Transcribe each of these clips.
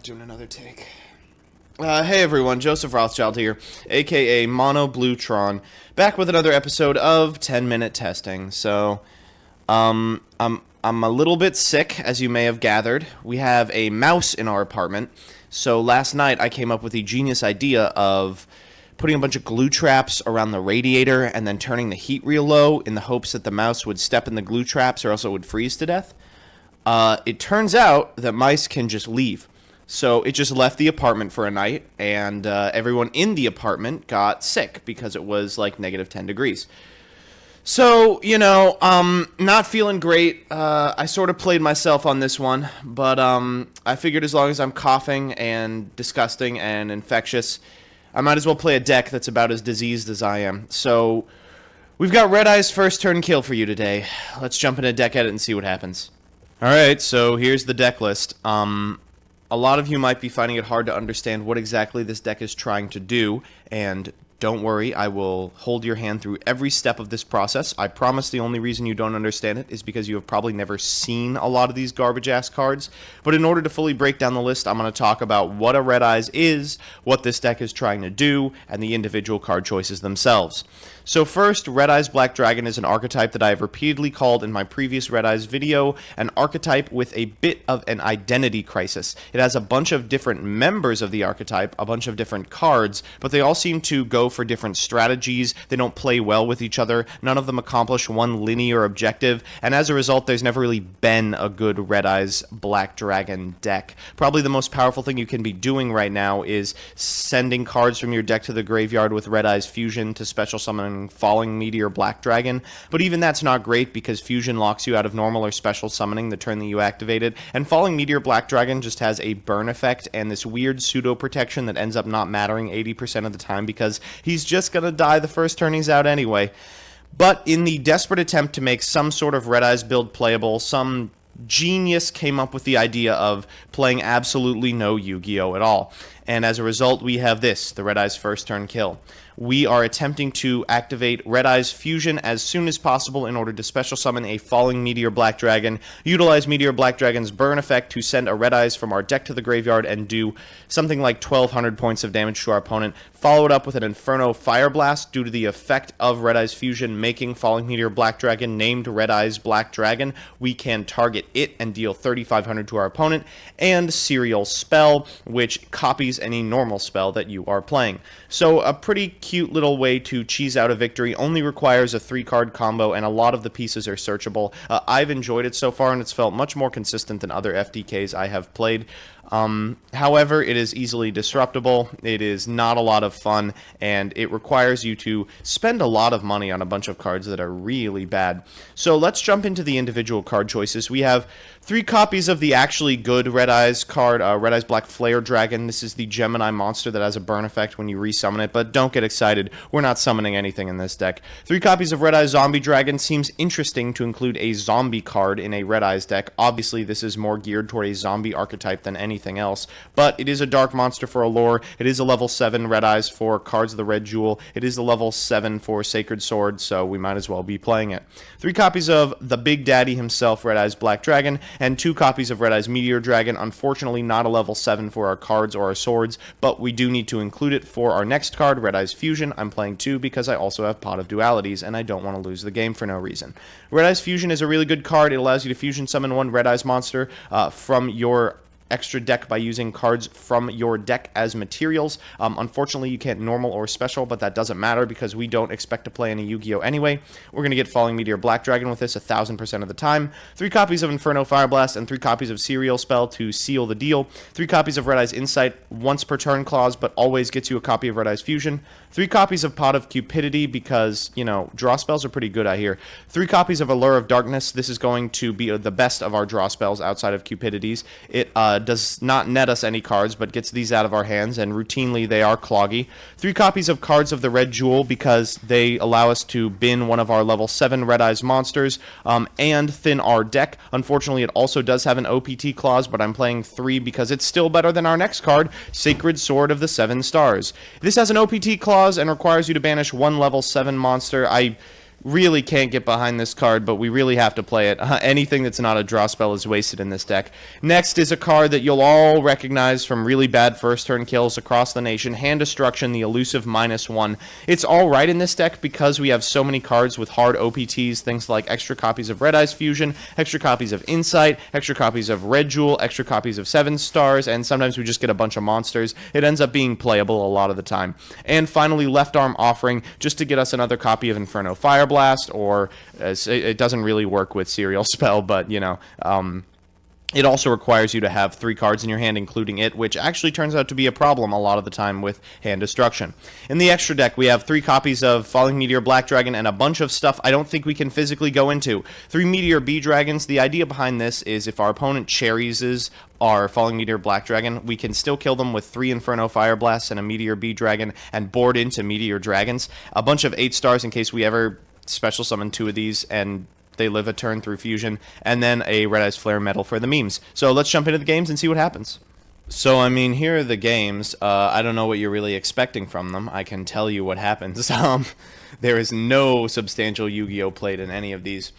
doing another take. Hey everyone, Joseph Rothschild here, aka Mono Bluetron, back with another episode of 10-minute testing. So, I'm a little bit sick, as you may have gathered. We have a mouse in our apartment, so last night I came up with the genius idea of putting a bunch of glue traps around the radiator and then turning the heat real low in the hopes that the mouse would step in the glue traps or else it would freeze to death. It turns out that mice can just leave. So it just left the apartment for a night, and everyone in the apartment got sick because it was like negative 10 degrees. So, not feeling great. I sort of played myself on this one, but I figured as long as I'm coughing and disgusting and infectious, I might as well play a deck that's about as diseased as I am. So we've got Red Eye's first turn kill for you today. Let's jump into deck edit and see what happens. Alright, so here's the deck list. A lot of you might be finding it hard to understand what exactly this deck is trying to do, and don't worry, I will hold your hand through every step of this process. I promise the only reason you don't understand it is because you have probably never seen a lot of these garbage-ass cards. But in order to fully break down the list, I'm going to talk about what a Red Eyes is, what this deck is trying to do, and the individual card choices themselves. So first, Red Eyes Black Dragon is an archetype that I have repeatedly called in my previous Red Eyes video an archetype with a bit of an identity crisis. It has a bunch of different members of the archetype, a bunch of different cards, but they all seem to go for different strategies. They don't play well with each other. None of them accomplish one linear objective, and as a result, there's never really been a good Red Eyes Black Dragon deck. Probably the most powerful thing you can be doing right now is sending cards from your deck to the graveyard with Red Eyes Fusion to special summon Falling Meteor Black Dragon, but even that's not great because Fusion locks you out of normal or special summoning the turn that you activate it, and Falling Meteor Black Dragon just has a burn effect and this weird pseudo protection that ends up not mattering 80% of the time because he's just gonna die the first turn he's out anyway. But in the desperate attempt to make some sort of Red Eyes build playable, some genius came up with the idea of playing absolutely no Yu-Gi-Oh! At all. And as a result, we have this, the Red Eyes first turn kill. We are attempting to activate Red Eyes Fusion as soon as possible in order to special summon a Falling Meteor Black Dragon, utilize Meteor Black Dragon's burn effect to send a Red Eyes from our deck to the graveyard and do something like 1,200 points of damage to our opponent, follow it up with an Inferno Fire Blast due to the effect of Red Eyes Fusion making Falling Meteor Black Dragon named Red Eyes Black Dragon. We can target it and deal 3,500 to our opponent, and Serial Spell, which copies any normal spell that you are playing. So a pretty cute little way to cheese out a victory, only requires a 3-card combo, and a lot of the pieces are searchable. I've enjoyed it so far, and it's felt much more consistent than other FDKs I have played. However, it is easily disruptible, it is not a lot of fun, and it requires you to spend a lot of money on a bunch of cards that are really bad. So let's jump into the individual card choices. We have 3 copies of the actually good Red Eyes card, Red Eyes Black Flare Dragon. This is the Gemini monster that has a burn effect when you resummon it, but don't get excited, we're not summoning anything in this deck. 3 copies of Red Eyes Zombie Dragon. Seems interesting to include a zombie card in a Red Eyes deck. Obviously, this is more geared toward a zombie archetype than anything else, but it is a dark monster for a lore. It is a level 7 Red Eyes for Cards of the Red Jewel. It is a level 7 for Sacred Sword, so we might as well be playing it. 3 copies of the Big Daddy himself, Red Eyes Black Dragon, and 2 copies of Red Eyes Meteor Dragon. Unfortunately, not a level 7 for our cards or our swords, but we do need to include it for our next card, Red Eyes Fusion. I'm playing 2 because I also have Pot of Dualities, and I don't want to lose the game for no reason. Red Eyes Fusion is a really good card. It allows you to fusion summon 1 Red Eyes monster from your extra deck by using cards from your deck as materials. Unfortunately, you can't normal or special, but that doesn't matter because we don't expect to play any Yu-Gi-Oh! Anyway. We're going to get Falling Meteor Black Dragon with this 1,000% of the time. 3 copies of Inferno Fire Blast and 3 copies of Serial Spell to seal the deal. 3 copies of Red Eyes Insight, once per turn clause, but always gets you a copy of Red Eyes Fusion. 3 copies of Pot of Cupidity because, draw spells are pretty good, I hear. 3 copies of Allure of Darkness. This is going to be the best of our draw spells outside of Cupidities. It does not net us any cards, but gets these out of our hands, and routinely they are cloggy. 3 copies of Cards of the Red Jewel because they allow us to bin one of our level 7 Red Eyes monsters, and thin our deck. Unfortunately, it also does have an OPT clause, but I'm playing 3 because it's still better than our next card, Sacred Sword of the 7 Stars. This has an OPT clause and requires you to banish 1 level 7 monster. I really can't get behind this card, but we really have to play it. Anything that's not a draw spell is wasted in this deck. Next is a card that you'll all recognize from really bad first turn kills across the nation, Hand Destruction, the elusive -1. It's alright in this deck because we have so many cards with hard OPTs, things like extra copies of Red Eyes Fusion, extra copies of Insight, extra copies of Red Jewel, extra copies of 7 stars, and sometimes we just get a bunch of monsters. It ends up being playable a lot of the time. And finally, Left Arm Offering, just to get us another copy of Inferno Fire Blast, or it doesn't really work with Serial Spell, but, you know, it also requires you to have 3 cards in your hand, including it, which actually turns out to be a problem a lot of the time with Hand Destruction. In the extra deck, we have 3 copies of Falling Meteor Black Dragon and a bunch of stuff I don't think we can physically go into. 3 Meteor B Dragons. The idea behind this is if our opponent cherries our Falling Meteor Black Dragon, we can still kill them with 3 Inferno Fire Blasts and a Meteor B Dragon and board into Meteor Dragons. A bunch of 8 stars in case we ever special summon 2 of these and they live a turn through fusion, and then a Red Eyes Flare medal for the memes. So let's jump into the games and see what happens. So, I mean, here are the games. I don't know what you're really expecting from them. I can tell you what happens. There is no substantial Yu-Gi-Oh! Played in any of these.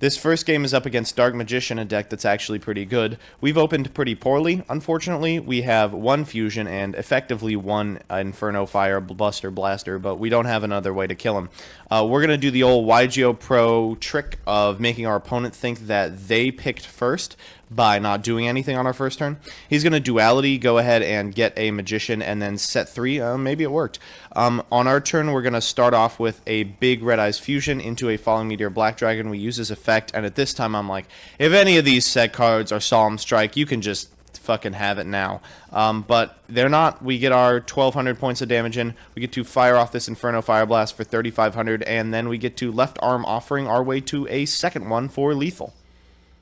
This first game is up against Dark Magician, a deck that's actually pretty good. We've opened pretty poorly, unfortunately. We have 1 Fusion and effectively 1 Inferno Fire Buster Blaster, but we don't have another way to kill him. We're going to do the old YGO Pro trick of making our opponent think that they picked first by not doing anything on our first turn. He's going to Duality, go ahead and get a Magician, and then set 3. Maybe it worked. On our turn, we're going to start off with a big Red Eyes Fusion into a Falling Meteor Black Dragon. We use his effect, and at this time I'm like, if any of these set cards are Solemn Strike, you can just fucking have it now. But they're not. We get our 1,200 points of damage in. We get to fire off this Inferno Fire Blast for 3,500, and then we get to Left Arm Offering our way to a second one for lethal.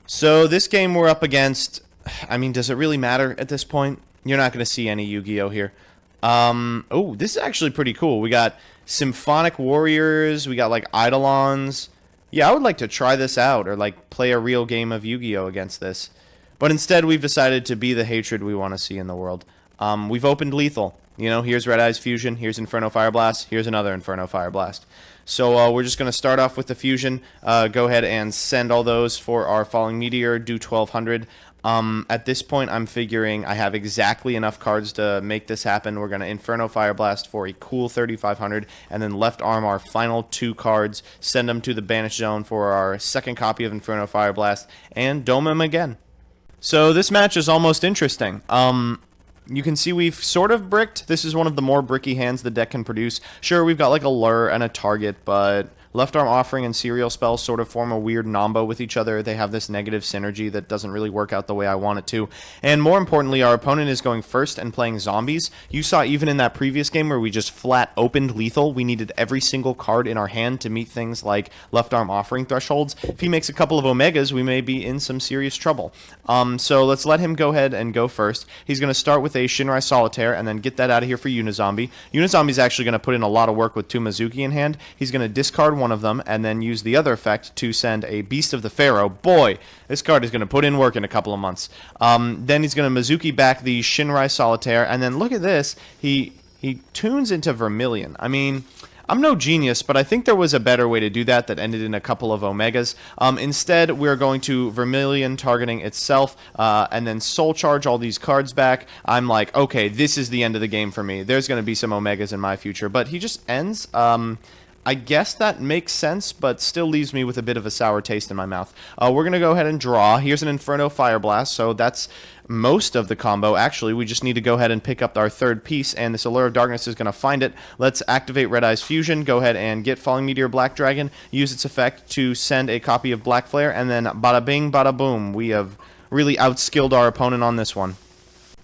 So this game we're up against, I mean, does it really matter at this point? You're not going to see any Yu-Gi-Oh! Here. Oh, this is actually pretty cool. We got Symphonic Warriors, we got like Eidolons. Yeah, I would like to try this out, or like play a real game of Yu-Gi-Oh! Against this. But instead, we've decided to be the hatred we want to see in the world. We've opened lethal. You know, here's Red Eyes Fusion, here's Inferno Fire Blast, here's another Inferno Fire Blast. So we're just going to start off with the Fusion, go ahead and send all those for our Falling Meteor, do 1,200. At this point, I'm figuring I have exactly enough cards to make this happen. We're going to Inferno Fire Blast for a cool 3,500, and then Left Arm our final 2 cards, send them to the Banished Zone for our second copy of Inferno Fire Blast, and dome him again. So this match is almost interesting. You can see we've sort of bricked. This is one of the more bricky hands the deck can produce. Sure, we've got like a lure and a target, but Left Arm Offering and Serial Spells sort of form a weird nombo with each other. They have this negative synergy that doesn't really work out the way I want it to. And more importantly, our opponent is going first and playing zombies. You saw even in that previous game where we just flat opened lethal, we needed every single card in our hand to meet things like Left Arm Offering thresholds. If he makes a couple of Omegas, we may be in some serious trouble. So let's let him go ahead and go first. He's going to start with a Shinrai Solitaire and then get that out of here for Unizombie. Unizombie's actually going to put in a lot of work with 2 Mizuki in hand. He's going to discard one of them and then use the other effect to send a Beast of the Pharaoh. Boy, this card is going to put in work in a couple of months. Then he's going to Mizuki back the Shinrai Solitaire, and then look at this. He tunes into Vermilion. I mean, I'm no genius, but I think there was a better way to do that ended in a couple of Omegas. Instead, we're going to Vermilion targeting itself, and then Soul Charge all these cards back. I'm like, okay, this is the end of the game for me. There's going to be some Omegas in my future, but he just ends. I guess that makes sense, but still leaves me with a bit of a sour taste in my mouth. We're going to go ahead and draw. Here's an Inferno Fire Blast, so that's most of the combo. Actually, we just need to go ahead and pick up our third piece, and this Allure of Darkness is going to find it. Let's activate Red Eyes Fusion, go ahead and get Falling Meteor Black Dragon, use its effect to send a copy of Black Flare, and then bada bing, bada boom. We have really outskilled our opponent on this one.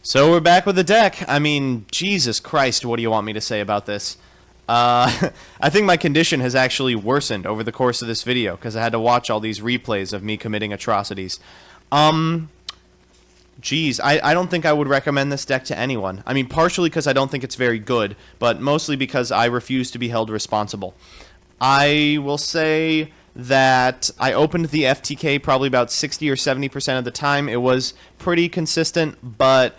So we're back with the deck. I mean, Jesus Christ, what do you want me to say about this? I think my condition has actually worsened over the course of this video because I had to watch all these replays of me committing atrocities. Geez, I don't think I would recommend this deck to anyone. I mean, partially because I don't think it's very good, but mostly because I refuse to be held responsible. I will say that I opened the FTK probably about 60 or 70% of the time. It was pretty consistent, but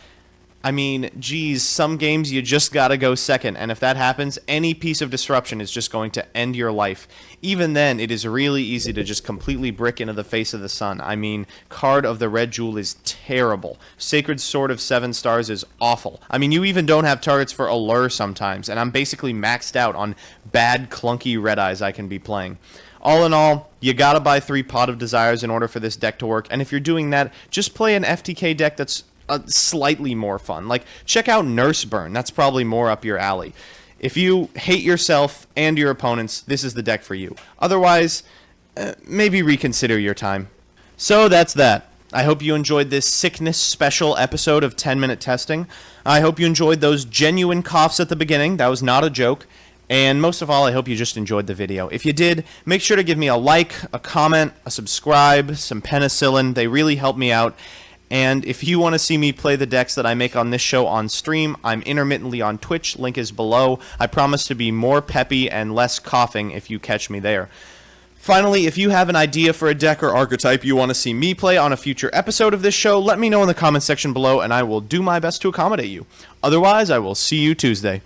I mean, geez, some games you just gotta go second, and if that happens, any piece of disruption is just going to end your life. Even then, it is really easy to just completely brick into the face of the sun. I mean, Card of the Red Jewel is terrible. Sacred Sword of 7 stars is awful. I mean, you even don't have targets for Allure sometimes, and I'm basically maxed out on bad, clunky Red Eyes I can be playing. All in all, you gotta buy 3 Pot of Desires in order for this deck to work, and if you're doing that, just play an FTK deck that's slightly more fun. Like, check out Nurse Burn. That's probably more up your alley. If you hate yourself and your opponents, this is the deck for you. Otherwise, maybe reconsider your time. So that's that. I hope you enjoyed this sickness special episode of 10-minute testing. I hope you enjoyed those genuine coughs at the beginning. That was not a joke. And most of all, I hope you just enjoyed the video. If you did, make sure to give me a like, a comment, a subscribe, some penicillin. They really help me out. And if you want to see me play the decks that I make on this show on stream, I'm intermittently on Twitch. Link is below. I promise to be more peppy and less coughing if you catch me there. Finally, if you have an idea for a deck or archetype you want to see me play on a future episode of this show, let me know in the comments section below, and I will do my best to accommodate you. Otherwise, I will see you Tuesday.